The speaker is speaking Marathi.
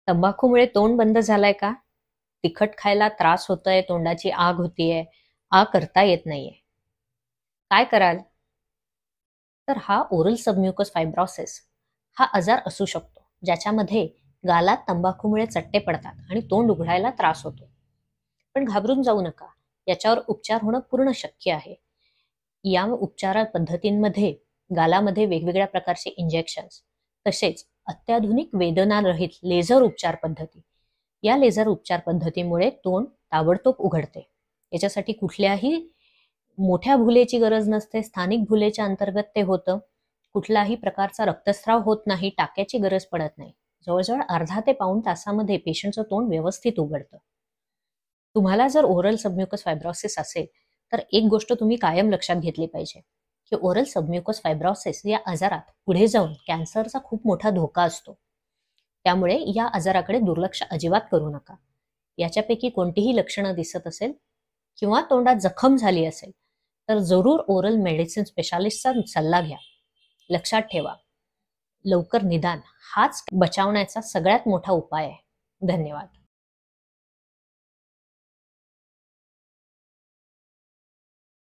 तंबाखूमुळे तोंड बंद झालंय का? तिखट खायला त्रास होतोय, तोंडाची आग होतीये, करता येत नाहीये. काय कराल? तर हा ओरल सबम्युकस फायब्रोसिस हा आजार असू शकतो, ज्याच्यामध्ये गालात तंबाखूमुळे चट्टे पडतात आणि तोंड उघडायला त्रास होतो. पण घाबरून जाऊ नका. याच्यावर उपचार होणं पूर्ण शक्य आहे. या उपचार पद्धतींमध्ये गालामध्ये वेगवेगळ्या प्रकारचे इंजेक्शन्स, तसेच अत्याधुनिक वेदनारहित लेझर उपचार पद्धती. या लेझर उपचार पद्धतीमुळे तोंड ताबडतोब उघडते. याच्यासाठी कुठल्याही मोठ्या भुलेची गरज नसते. स्थानिक भुलेच्या अंतर्गत ते होतं. कुठलाही प्रकारचा रक्तस्राव होत नाही, टाक्याची गरज पडत नाही. जवळजवळ अर्धा ते पाऊण तासामध्ये पेशंटचं तोंड व्यवस्थित उघडतं. तुम्हाला जर ओरल सबम्युकस फायब्रोसिस असेल, तर एक गोष्ट तुम्ही कायम लक्षात घेतली पाहिजे, की ओरल सबम्युकस फायब्रोसिस या आजारात पुढे जाऊन कॅन्सरचा खूप मोठा धोका असतो. त्यामुळे या आजाराकडे दुर्लक्ष अजिबात करू नका. याच्यापैकी कोणतीही लक्षणं दिसत असेल किंवा तोंडात जखम झाली असेल, तर जरूर ओरल मेडिसिन स्पेशालिस्टचा सल्ला घ्या. लक्षात ठेवा, लवकर निदान हाच बचावण्याचा सगळ्यात मोठा उपाय आहे. धन्यवाद.